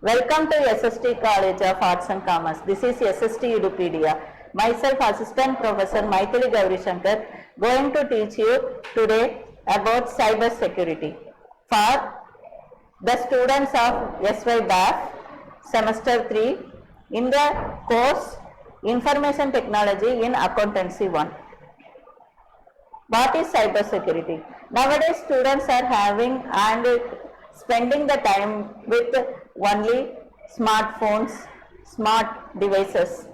Welcome to SST College of Arts and Commerce. This is SST Edupedia. Myself, Assistant Professor Maithili Gauri Shankar, going to teach you today about cyber security for the students of SY BAF Semester 3 in the course Information Technology in Accountancy 1. What is cyber security? Nowadays students are having and spending the time with only smartphones, smart devices.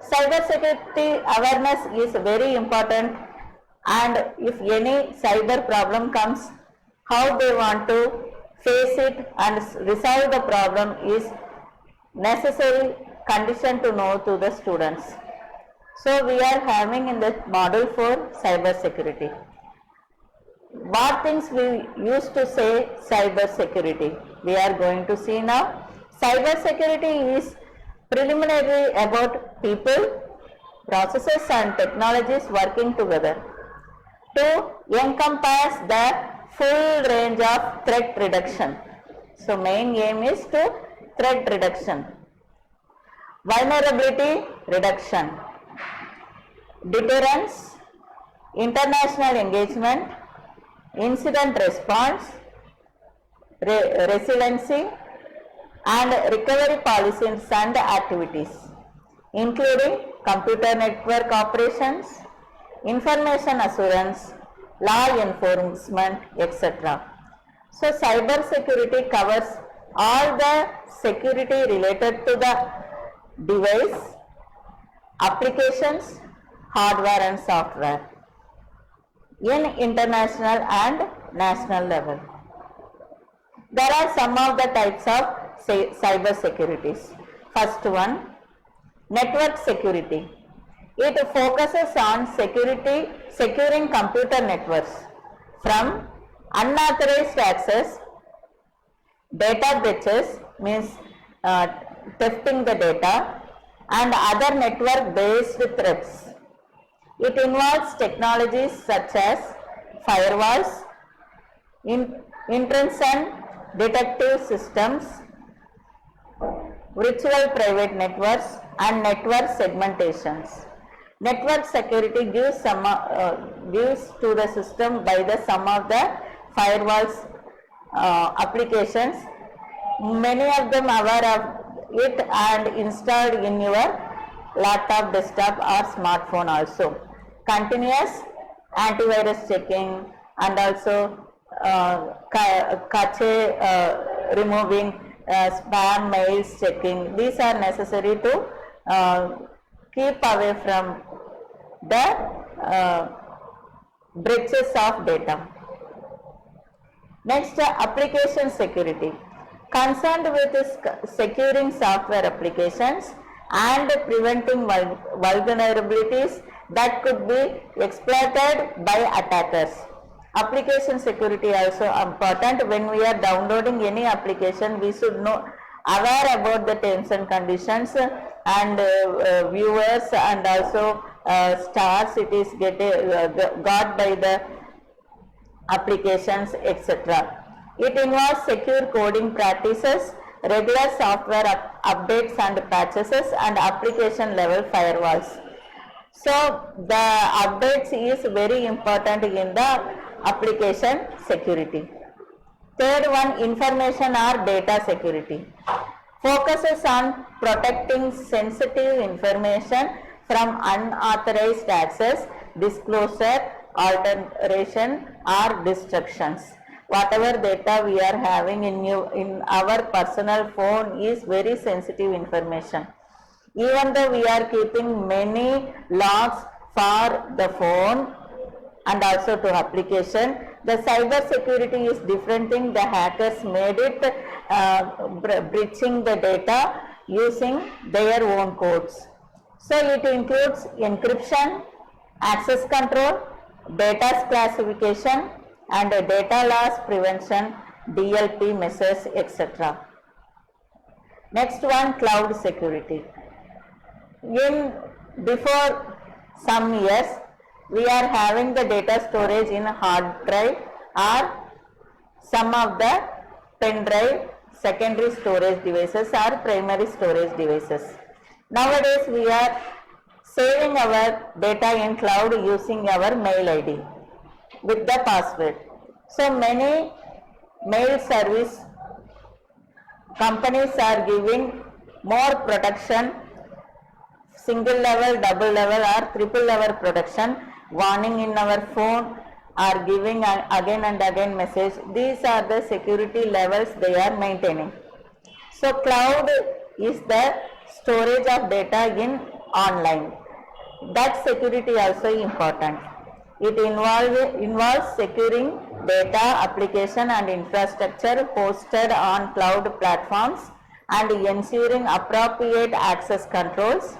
Cyber security awareness is very important, and if any cyber problem comes, how they want to face it and resolve the problem is necessary condition to know to the students. So we are having in the module for cyber security. What things we used to say cyber security? We are going to see now. Cyber security is preliminary about people, processes and technologies working together to encompass the full range of threat reduction. So main aim is to threat reduction, vulnerability reduction, deterrence, international engagement, incident response, resiliency and recovery policies and activities, including computer network operations, information assurance, law enforcement, etc. So cyber security covers all the security related to the device, applications, hardware and software in international and national level. There are some of the types of cyber securities. First one, network security. It focuses on securing computer networks from unauthorized access, data breaches means thefting the data, and other network based threats. It involves technologies such as firewalls, intrusion detective systems, virtual private networks and network segmentations. Network security gives to the system by the sum of the firewalls applications. Many of them are aware of it and installed in your laptop, desktop or smartphone also. Continuous antivirus checking and also cache removing, spam mails checking. These are necessary to keep away from the breaches of data. Next, application security. Concerned with securing software applications and preventing vulnerabilities that could be exploited by attackers. Application security also important. When we are downloading any application, we should know aware about the terms and conditions and viewers and also stars it is got by the applications, etc. It involves secure coding practices, regular software updates and patches and application level firewalls. So the updates is very important in the application security. Third one, information or data security. Focuses on protecting sensitive information from unauthorized access, disclosure, alteration or destructions. Whatever data we are having in our personal phone is very sensitive information. Even though we are keeping many locks for the phone and also to application, the cyber security is different thing. The hackers made it breaching the data using their own codes. So it includes encryption, access control, data classification and data loss prevention, DLP measures, etc. Next one, cloud security. Before some years, we are having the data storage in a hard drive or some of the pen drive, secondary storage devices or primary storage devices. Nowadays we are saving our data in cloud using our mail ID with the password. So many mail service companies are giving more protection, single level, double level or triple level protection, warning in our phone, are giving again and again message. These are the security levels they are maintaining. So cloud is the storage of data in online. That security also important. It involves securing data, application and infrastructure hosted on cloud platforms and ensuring appropriate access controls,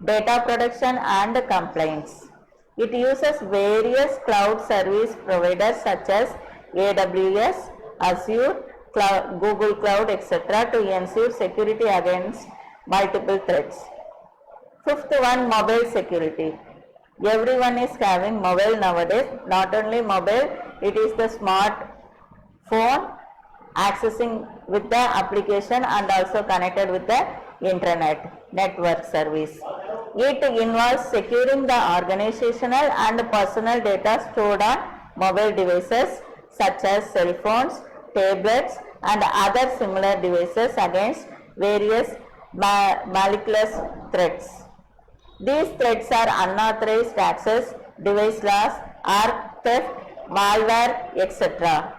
data protection and compliance. It uses various cloud service providers such as AWS, Azure, Google Cloud, etc. to ensure security against multiple threats. Fifth one, mobile security. Everyone is having mobile nowadays. Not only mobile, it is the smart phone accessing with the application and also connected with the internet network service. It involves securing the organizational and personal data stored on mobile devices such as cell phones, tablets and other similar devices against various malicious threats. These threats are unauthorized access, device loss, or theft, malware, etc.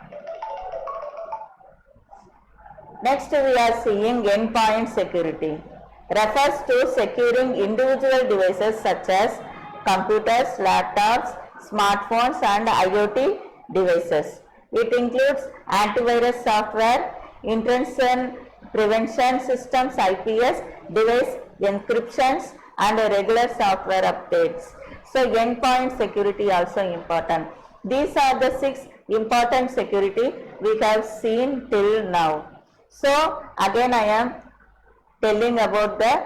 Next we are seeing endpoint security. Refers to securing individual devices such as computers, laptops, smartphones and IoT devices. It includes antivirus software, intrusion prevention systems, IPS, device encryptions and regular software updates. So endpoint security also important. These are the 6 important security we have seen till now. So again I am telling about the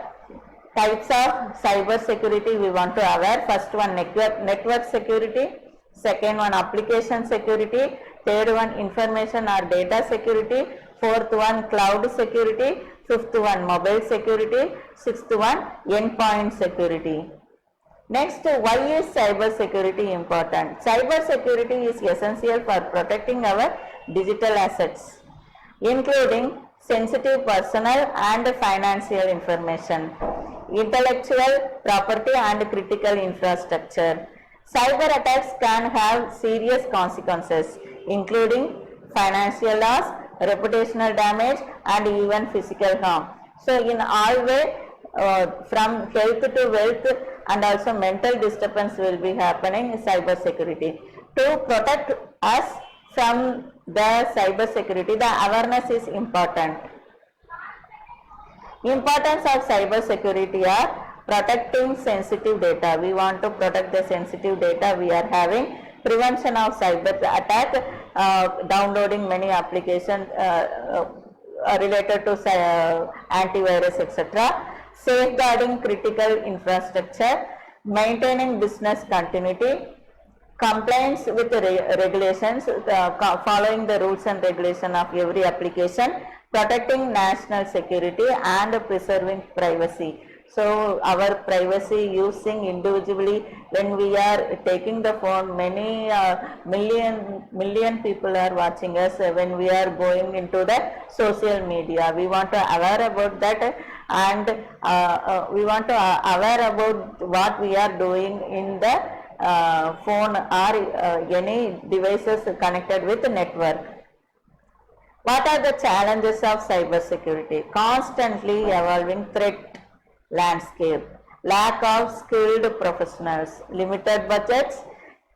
types of cyber security we want to aware. First one network security, second one application security, third one information or data security, fourth one cloud security, fifth one mobile security, sixth one endpoint security. Next, why is cyber security important? Cyber security is essential for protecting our digital assets, including sensitive personal and financial information, intellectual property and critical infrastructure. Cyber attacks can have serious consequences, including financial loss, reputational damage and even physical harm. So in all way, from health to wealth and also mental disturbance will be happening in cyber security. To protect us from the cyber security, the awareness is important. Importance of cyber security are protecting sensitive data. We want to protect the sensitive data we are having. Prevention of cyber attack, downloading many applications related to antivirus, etc. Safeguarding critical infrastructure, maintaining business continuity, compliance with the regulations, following the rules and regulation of every application, protecting national security and preserving privacy. So our privacy using individually, when we are taking the phone, many million people are watching us when we are going into the social media. We want to aware about that and we want to aware about what we are doing in the phone or any devices connected with the network. What are the challenges of cyber security? Constantly evolving threat landscape, lack of skilled professionals, limited budgets,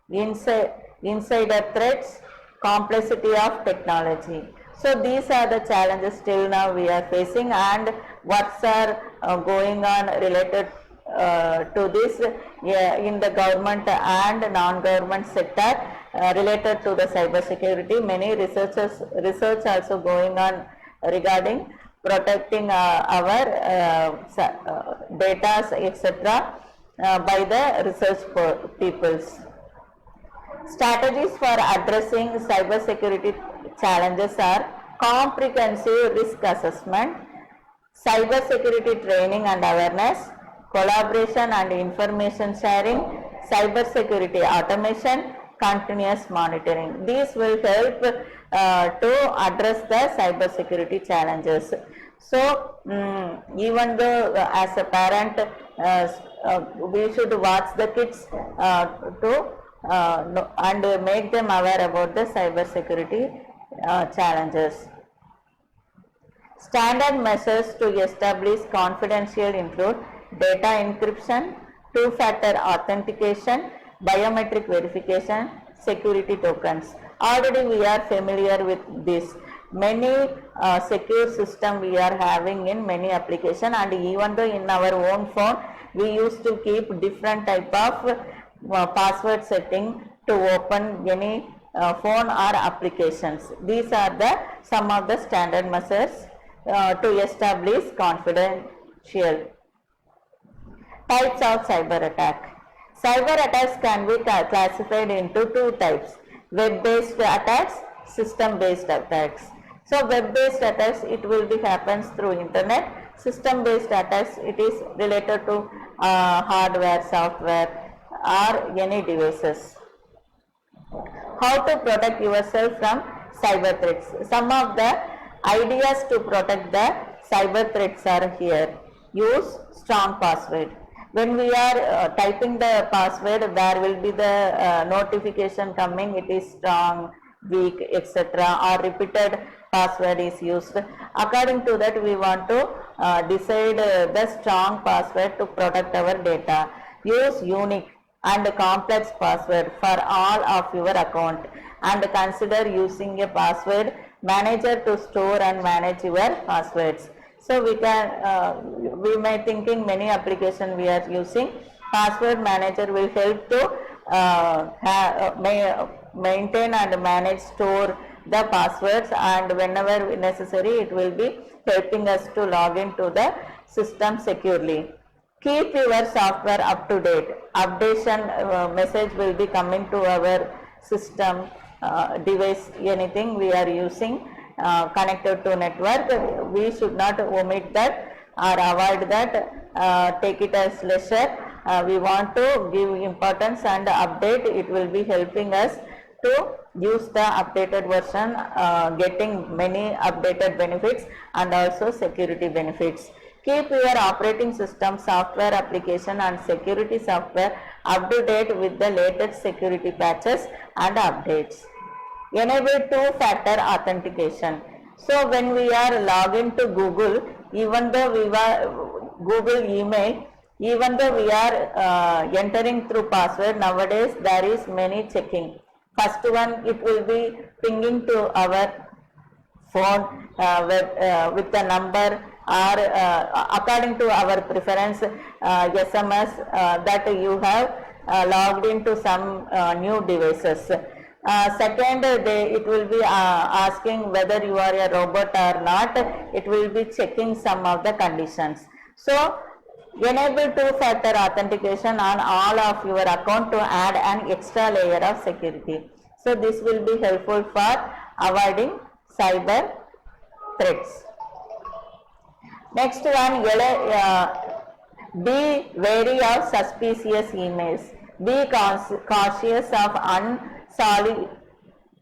insider threats, complexity of technology. So these are the challenges till now we are facing, and what's are going on related to this in the government and non-government sector related to the cyber security. Many research also going on regarding protecting our data, etc. By the research peoples. Strategies for addressing cyber security challenges are comprehensive risk assessment, cyber security training and awareness, collaboration and information sharing, cyber security automation, continuous monitoring. These will help to address the cyber security challenges. So even though as a parent we should watch the kids and make them aware about the cyber security challenges. Standard measures to establish confidential include data encryption, two-factor authentication, biometric verification, security tokens. Already we are familiar with this. Many secure system we are having in many application, and even though in our own phone we used to keep different type of password setting to open any phone or applications. These are the some of the standard measures to establish confidential. Types of cyber attack. Cyber attacks can be classified into two types: web-based attacks, system-based attacks. So web-based attacks, it will be happens through internet. System-based attacks, it is related to hardware, software, or any devices. How to protect yourself from cyber threats? Some of the ideas to protect the cyber threats are here. Use strong password. When we are typing the password, there will be the notification coming, it is strong, weak, etc., or repeated password is used. According to that, we want to decide the strong password to protect our data. Use unique and complex password for all of your account, and consider using a password manager to store and manage your passwords. So we can we may thinking many application we are using. Password manager will help to maintain and manage, store the passwords, and whenever necessary it will be helping us to log into the system securely. Keep your software up to date. Updation message will be coming to our system, device, anything we are using connected to network. We should not omit that or avoid that, take it as leisure. We want to give importance and update. It will be helping us to use the updated version, getting many updated benefits and also security benefits. Keep your operating system, software application and security software up to date with the latest security patches and updates. Enable two-factor authentication. So when we are logged to Google, even though we were Google email, even though we are entering through password, nowadays there is many checking. First one, it will be pinging to our phone with the number, or according to our preference, SMS that you have logged into some new devices. Second, it will be asking whether you are a robot or not. It will be checking some of the conditions. So enable two-factor authentication on all of your account to add an extra layer of security. So this will be helpful for avoiding cyber threats. Next one, be wary of suspicious emails. Be cautious of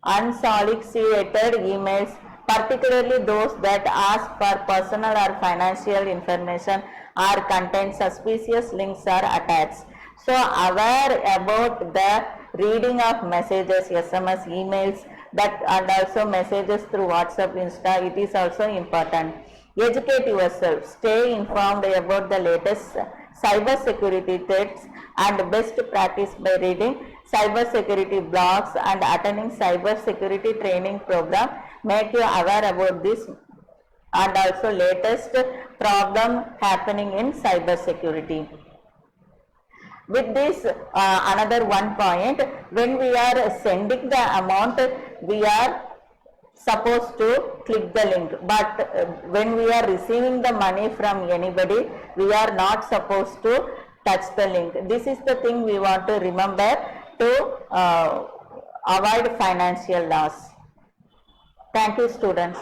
unsolicited emails, particularly those that ask for personal or financial information or contain suspicious links or attacks. So aware about the reading of messages, SMS, emails, that and also messages through WhatsApp, Insta, it is also important. Educate yourself. Stay informed about the latest cyber security threats and best practice by reading cyber security blogs and attending cyber security training program. Make you aware about this and also latest problem happening in cyber security. With this, another one point, when we are sending the amount, we are supposed to click the link, but when we are receiving the money from anybody, we are not supposed to touch the link. This is the thing we want to remember to avoid financial loss. Thank you, students.